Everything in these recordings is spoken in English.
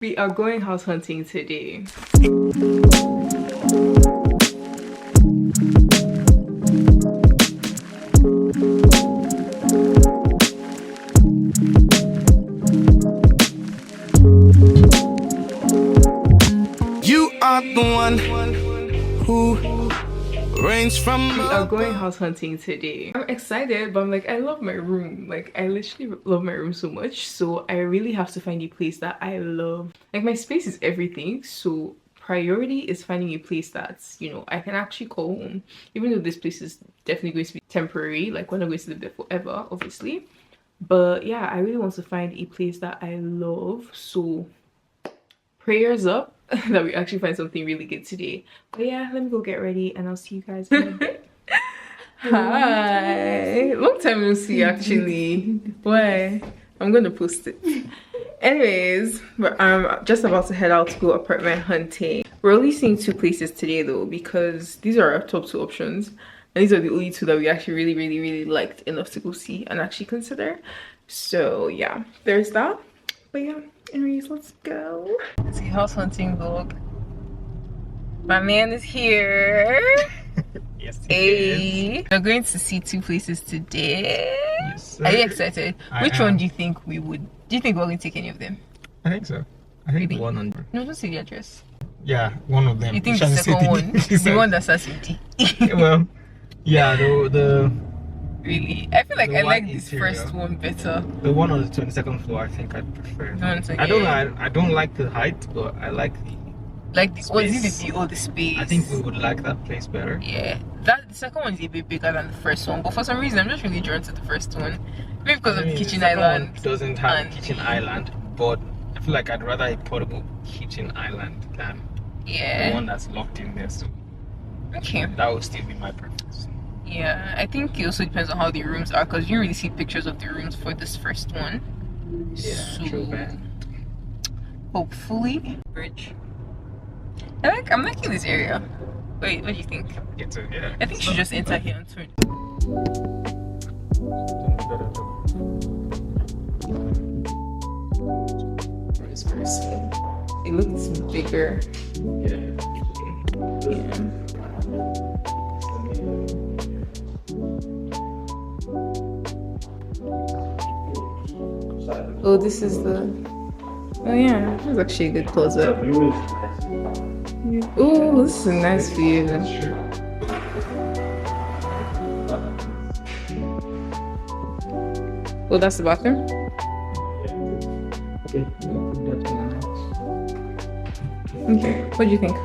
We are going house hunting today. You are the one who reigns from. We are going house hunting today. I'm excited, but I'm like, I love my room. Like, I literally love my room so much. So I really have to find a place that I love. Like, my space is everything. So priority is finding a place that's, I can actually call home. Even though this place is definitely going to be temporary. Like, we're not going to live there forever, obviously. But yeah, I really want to find a place that I love. So prayers up that we actually find something really good today. But yeah, let me go get ready and I'll see you guys in a bit. Hi, long time no see actually. Why? I'm gonna post it. Anyways, but I'm just about to head out to go apartment hunting. We're only seeing two places today though, because these are our top two options and these are the only two that we actually really liked enough to go see and actually consider. So yeah, there's that. But yeah, anyways, let's go. It's a house hunting vlog. My man is here. Yes, Hey, we're going to see two places today. Yes, sir. Are you excited? Which am. one do you think we would? Do you think we're going to take any of them? I think so. I think Maybe. one on. No, don't say the address. Yeah, one of them. You think Shall the we say second one? The one that. that starts with D. Well, yeah, the Really? I feel like The I like white this interior. first one better. one on the 22nd floor. I think I'd prefer. No, it's okay. I don't like the height, but I like the. Like this. What is it? Space. The space. I think we would like that place better. Yeah, the second one is a bit bigger than the first one, but for some reason I'm just really drawn to the first one. Maybe because of the kitchen the second island. one doesn't have and a kitchen the- island, but I feel like I'd rather a portable kitchen island than the Yeah. one that's locked in there. So Okay. that would still be my preference. Yeah, I think it also depends on how the rooms are, because you really see pictures of the rooms for this first one. Yeah, So, true, man. hopefully. Bridge. I'm liking this area. Wait, what do you think? Yeah. I think you should just enter here and turn. This person. It looks bigger. Yeah. Oh, this is the. Oh yeah, that's actually a good close up. Oh, this is a nice view. Oh, that's the bathroom? Okay, what do you think?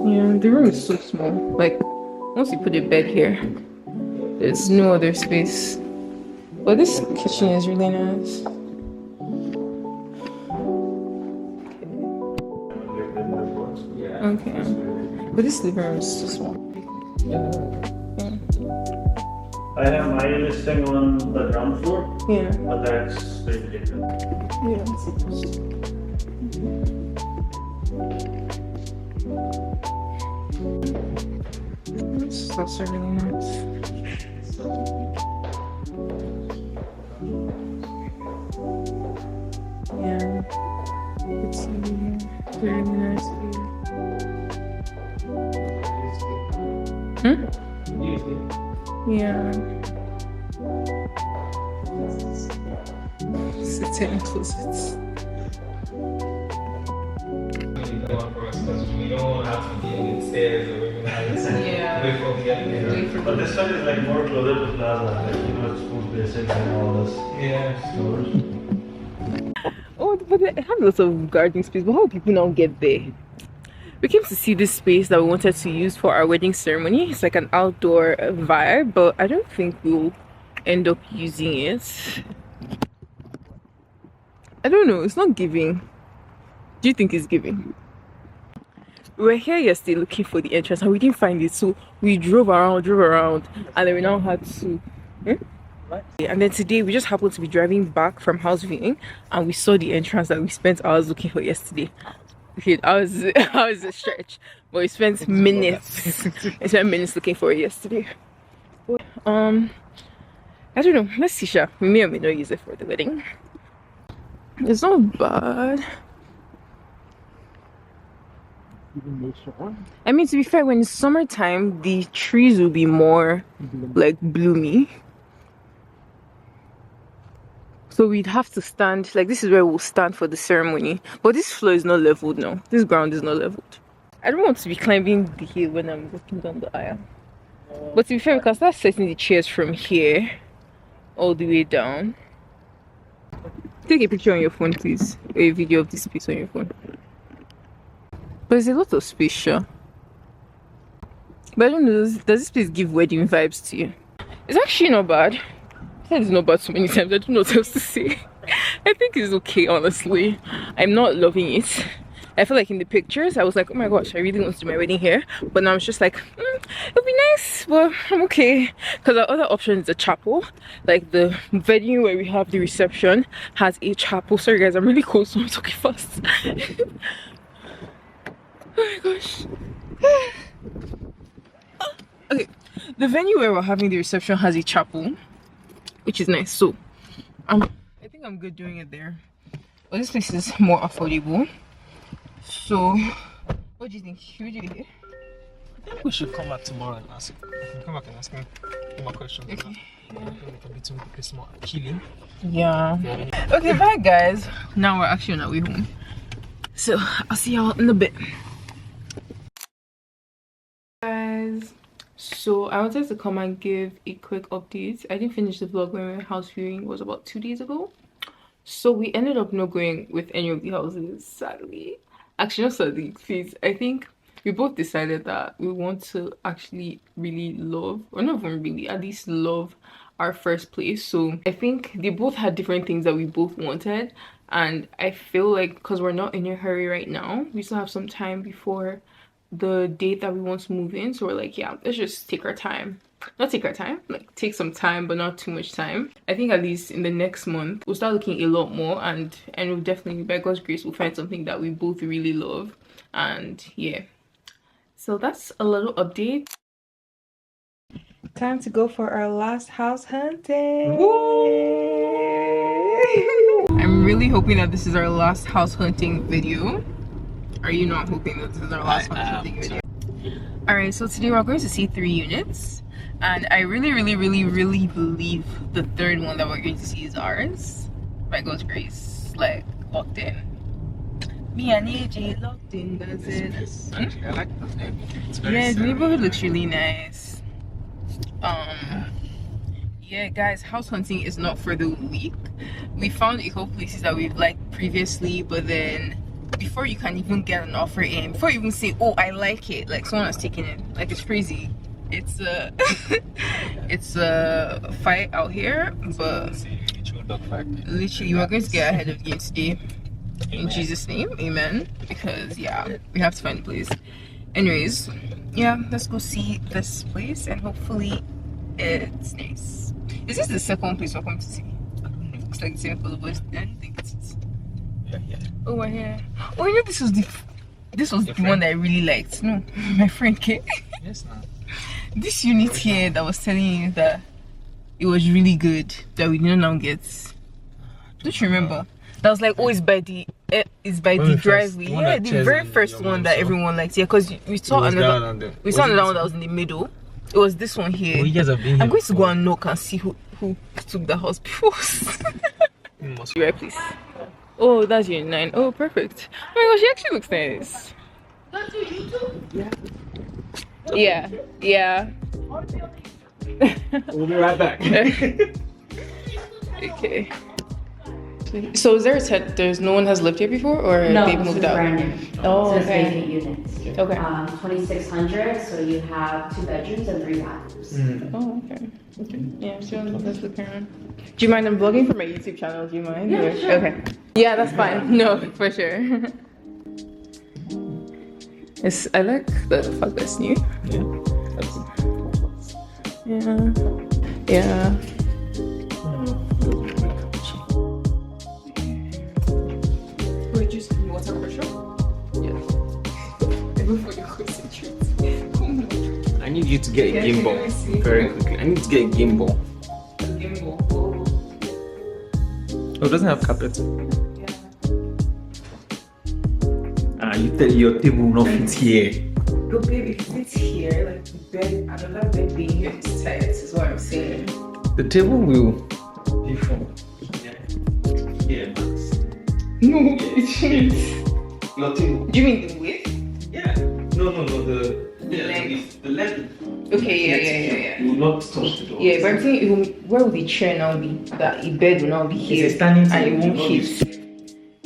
Yeah, the room is so small. Like, once you put a bed here, there's no other space. But this kitchen is really nice. Okay. But this living room is so small. Yeah. I have my listing on the ground floor, Yeah. but that's very different. Yeah. That's also really nice. Yeah. It's really nice view. Yeah. Sit in closets. We don't have to be in the stairs or even have to Yeah. wait for the elevator. But this one is like more closer to plaza, like it's food basics and all this Yeah. stores. Oh, but they have lots of gardening space. But how do people now get there? We came to see this space that we wanted to use for our wedding ceremony. It's like an outdoor vibe, but I don't think we'll end up using it. I don't know. It's not giving. Do you think it's giving? We were here yesterday looking for the entrance and we didn't find it, so we drove around, and then we now had to. And then today we just happened to be driving back from house viewing, and we saw the entrance that we spent hours looking for yesterday. Okay, I was a stretch, but we spent minutes. We spent minutes looking for it yesterday. I don't know. Let's see, Sha. We may or may not use it for the wedding. It's not bad. I mean, to be fair, when it's summertime, the trees will be more like bloomy. So we'd have to stand, like this is where we'll stand for the ceremony. But this floor is not leveled now. This ground is not leveled. I don't want to be climbing the hill when I'm walking down the aisle. But to be fair, we can start setting the chairs from here all the way down. Take a picture on your phone, please. Or a video of this place on your phone. But there's a lot of space, sure. But I don't know, does this place give wedding vibes to you? It's actually not bad. I said it's not bad so many times, I don't know what else to say. I think it's okay, honestly. I'm not loving it. I feel like in the pictures, I was like, oh my gosh, I really want to do my wedding here. But now it's just like, it'll be nice, but I'm okay. Because our other option is a chapel. Like the venue where we have the reception has a chapel. Sorry guys, I'm really cold, so I'm talking fast. Oh my gosh. Okay, the venue where we're having the reception has a chapel, which is nice. So I think I'm good doing it there. But this place is more affordable. So what do you think? Should we do it here? I think we should come back tomorrow and ask. We can come back and ask him more questions. Okay. It's more appealing. Yeah. Okay, bye guys. Now we're actually on our way home. So I'll see y'all in a bit. Guys, so I wanted to come and give a quick update. I didn't finish the vlog when my house viewing was about 2 days ago. So we ended up not going with any of the houses, sadly. Actually, not sadly, please. I think we both decided that we want to actually really love, or not even really, at least love our first place. So I think they both had different things that we both wanted. And I feel like because we're not in a hurry right now, we still have some time before the date that we want to move in. So we're like, yeah, let's just take our time. Not take our time, like take some time, but not too much time. I think at least in the next month we'll start looking a lot more, and we'll definitely, by God's grace, we'll find something that we both really love. And yeah, so that's a little update. Time to go for our last house hunting. I'm really hoping that this is our last house hunting video. Are you not hoping that this is our last house hunting video? Alright, so today we're going to see 3 units. And I really believe the third one that we're going to see is ours. By God's grace. Like, locked in. Me and AJ locked in, that's it. Actually, I like that neighborhood. It's very Yeah, the serene. neighborhood looks really nice. Yeah guys, house hunting is not for the weak. We found a couple places that we've liked previously, but then before you can even get an offer in, before you even say, oh, I like it, like someone has taken it. Like, it's crazy. It's a it's a fight out here, but literally we're going to get ahead of the game today in Jesus' name, amen. Because yeah, we have to find a place. Anyways, yeah, let's go see this place and hopefully it's nice. Is this the second place we're coming to see? I don't know. Looks like the same color, but I don't think it's. Yeah. Oh, we're here. Oh, you know, this was the one that I really liked. No, my friend Kate. Yes, now. This unit here that was telling you that it was really good, that we didn't now get. Don't you remember? That was like, oh, it's by the driveway. Yeah, the very first one that everyone liked. Yeah, because we saw another one that was in the middle. It was this one here. Oh, you guys have been here. I'm going to go and knock and see who took the house before. You right, please. Oh, that's unit 9. Oh, perfect. Oh my gosh, she actually looks nice. That's your YouTube? Yeah. Yeah. We'll be right back. Okay. So is there a set? There's no one has lived here before, or No, they've this moved is out? brand new. Oh, This is okay. vacant units. Okay. 2,600, so you have 2 bedrooms and 3 bathrooms. Oh, okay. Yeah, sure. Let's look around. Do you mind? I'm vlogging for my YouTube channel. Do you mind? Yeah, Or- sure. Okay. Yeah, that's fine. No, for sure. I like the fact that it's new. Yeah. Yeah. Wait, just you want some pressure? Yeah. Before you concentrate. I need you to get a Yeah, let me gimbal see. very quickly. I need to get a gimbal. Gimbal. Oh, it doesn't have carpet. Yeah. And you tell your table will not fit here. But babe, if it's here, like the bed, another bed being here is tight, is what I'm saying. The table will be from here, max. No, it shouldn't. Your table. Do you mean the width? Yeah. No. The length. The length. Okay, yeah. You will not touch the door. Yeah, but I'm saying, where will the chair now be? That a bed will now be here. It's a standing and table. it won't You hit.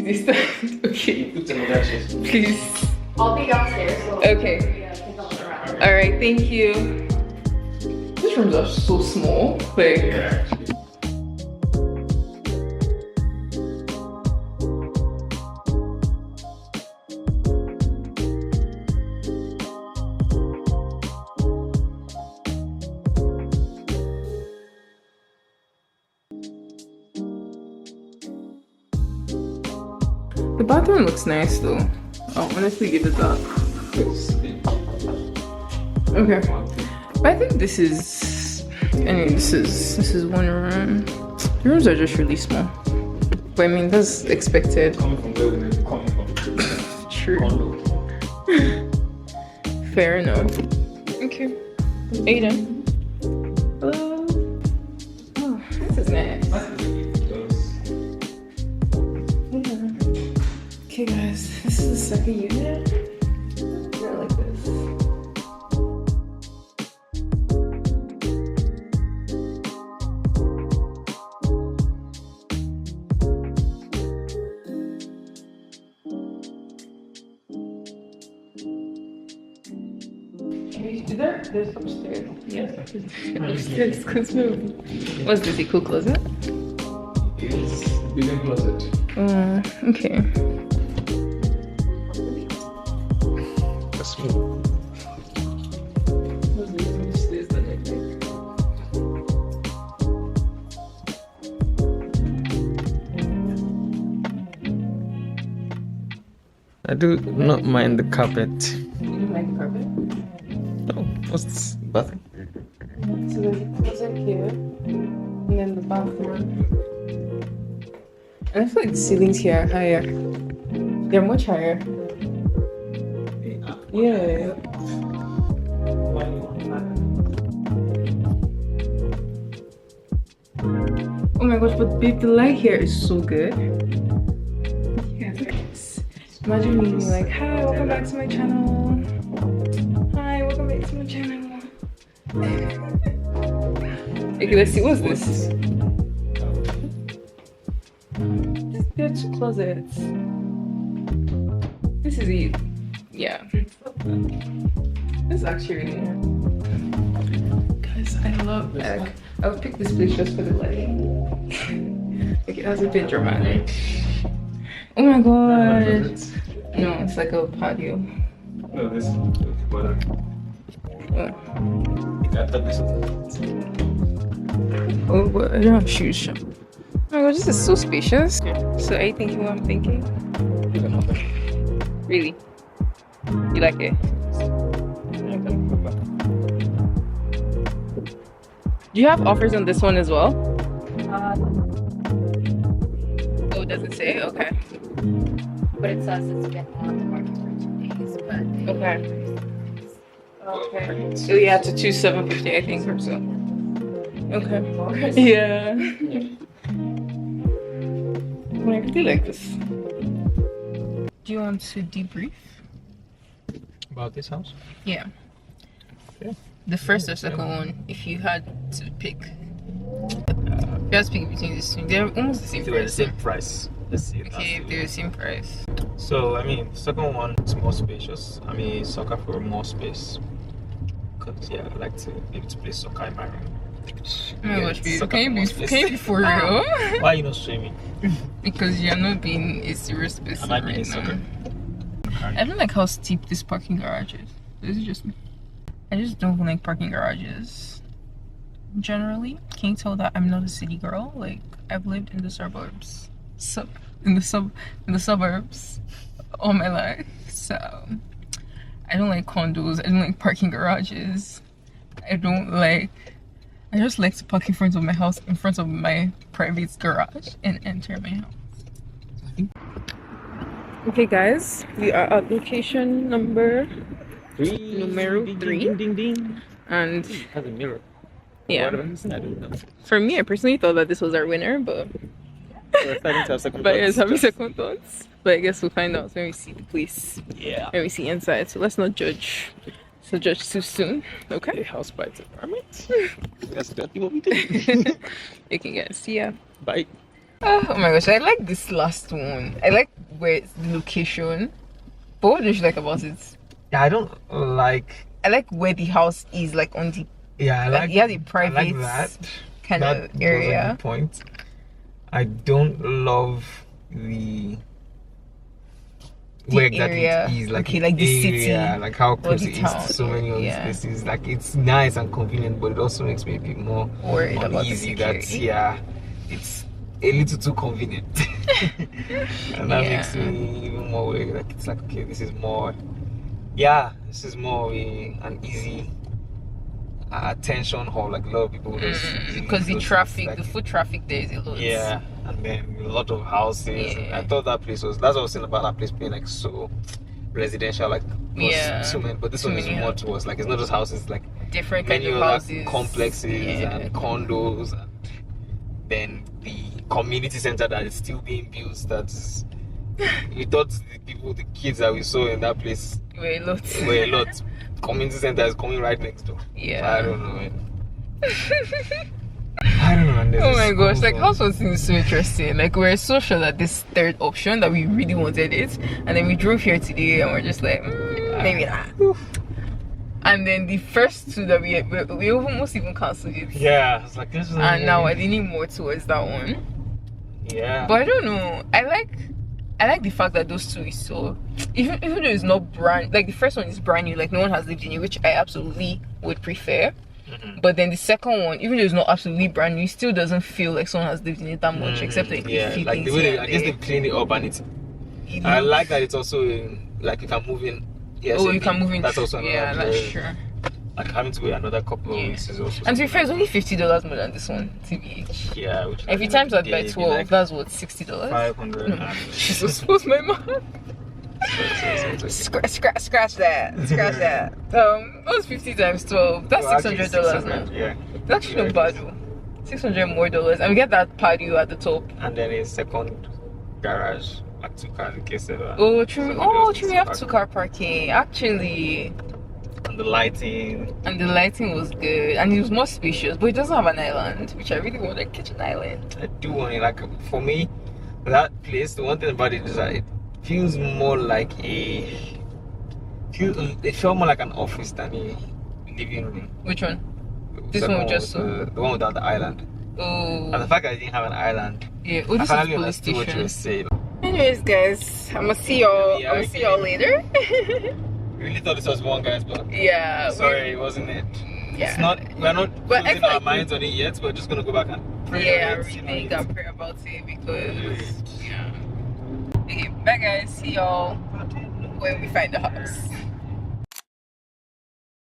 Is it stand? Okay. Put another chair. Please. I'll be downstairs. So Okay. yeah, take a look around. Alright, thank you. These rooms are so small. Like, Yeah. the bathroom looks nice though. I'll honestly give it that. Okay. But I think this is, anyway, this is one room. The rooms are just really small. But I mean, that's expected. Coming from where we're coming from. True. Condo. Fair enough. Okay. Aiden. Hello. Oh, this is nice. Okay guys, this is the second unit. Not like this. There's upstairs. Yes. Upstairs. What's this? A cool closet? It's building closet. Okay. That's me. What's this? Upstairs that I like. I do not mind the carpet. You don't like the carpet? No, what's this? Bathroom? So there's a closet here, and then the bathroom. And I feel like the ceilings here are higher. They're much higher. Yeah. Oh my gosh, but babe, the light here is so good. Yes. Imagine me being like, hi, welcome back to my channel. Hi, welcome back to my channel. Okay, let's see, what's this? There are two closets. This is it. Yeah. This is actually really nice. Guys, I love like I would pick this place just for the lighting. Okay, that's a bit dramatic. Oh my god. No, it's like a patio. No, this is better. Oh, I thought this was. oh but I don't have shoes. Oh my god, this is so spacious. So are you thinking what I'm thinking? Really? You like it? Do you have offers on this one as well? Oh, does it say? Okay. But it says it's been on the market for 2 days, but Okay. Okay. So yeah, to 2,750, I think, or so. Okay. Yeah. I really like this. Do you want to debrief? About this house? Yeah. Okay. The first or second one, if you had to pick. You have to pick between these two. They're almost the same They were the price. same price. Let's see. Okay, they're the same price. So, I mean, second one is more spacious. I mean, soccer for more space. Because, yeah, I like to be able to play soccer in my room. Oh my gosh, babe. Soccer Can you for be more space. for real? Why are you not swimming? Because you're not being a serious person Am I being right soccer? now. I don't like how steep this parking garage is. This is just me. I just don't like parking garages. Generally, can you tell that I'm not a city girl? Like, I've lived in the suburbs. In the suburbs all my life. So I don't like condos. I don't like parking garages. I just like to park in front of my house, in front of my private garage, and enter my house. Okay, guys, we are at location number numero three, Ding, ding. and Has a mirror. yeah, What am I missing? I don't know. for me, I personally thought that this was our winner, but We're starting to have second but it's thoughts. having second thoughts. But I guess we'll find out when we see the place, Yeah. when we see inside. So let's not judge. So judge too soon, A okay? house by its environment. That's exactly what we do. Okay, guys, see ya. Bye. Oh my gosh, I like this last one. I like where it's the location. But what don't you like about it? Yeah, I don't like. I like where the house is, like on the Yeah, I like. you have the I private like that. kind That of was a area. good point. I don't love the where exactly area. it is, like Okay, like the city area, like how close the it is town, to so many of yeah. these places. Like it's nice and convenient, but it also makes me a bit more Worried about the uneasy that security. it's a little too convenient, and that Yeah. makes me even more worried. Like it's like, okay, this is more of an easy attention hall. Like a lot of people just easily Because the go to, traffic, like, the foot traffic there is a lot. yeah, and then a lot of houses. Yeah. I thought that place was. That's what I was saying about that place being like so residential, like was Yeah. so many. But this Too one is many more towards like it's not just houses, like Different kind many of other houses. complexes Yeah. and condos, and then the community center that is still being built. That's we thought the kids that we saw in that place Were a lot. were a lot. Community center is coming right next door. Yeah. I don't know, man. I don't know. And there's Oh a my gosh, school like zone. house was so interesting. Like we're so sure that this third option that we really wanted it, and then we drove here today and we're just like maybe not. And then the first two that we almost even cancelled it. Yeah, it's like this is. And now we're leaning more towards that one. Yeah. But I don't know. I like the fact that those two is so even though it's not brand, like the first one is brand new, like no one has lived in it, which I absolutely would prefer. But then the second one, even though it's not absolutely brand new, it still doesn't feel like someone has lived in it that much, except like yeah, a few like the things way here they, and I guess there. they clean it up and it's. It I looks- like that it's also like you can move in. Yes, Oh, you can move in. That's also another. Yeah, that's very- true. Like having to wait another couple of Yeah. weeks is also. And to be fair, it's only $50 more than this one, TBH. Yeah, which If you times that by 12, that's what, $60? 500. No. Jesus, what's my mouth? Scratch that. Scratch that. What's 50 times 12? That's $600 now. Yeah. It's actually not bad though. $600 more, and we get that patio at the top. And then a second garage, like 2 cars in case of. Oh, true. somebody Oh, else true. We needs have to 2-car parking. Actually, And the lighting. and the lighting was good, and it was more spacious, but it doesn't have an island, which I really want a kitchen island. I do want it. Like for me, that place. The one thing about it is that it feels more like it felt more like an office than a living room. Which one? The This second one we just was saw. the one without the island. Oh, And the fact that I didn't have an island, yeah. Oh, I this is finally police understood what you were station. saying. Anyways, guys, I'm gonna see y'all. Yeah, I'm gonna see y'all later. We really thought this was one, guys, but Yeah. sorry, it wasn't it. Yeah. It's not. We're not But I closing feel our like minds on it yet. We're just gonna go back and pray Yeah, on it. you know, really it's- got prayer about it because yeah. Okay, bye guys. See y'all when we find the house.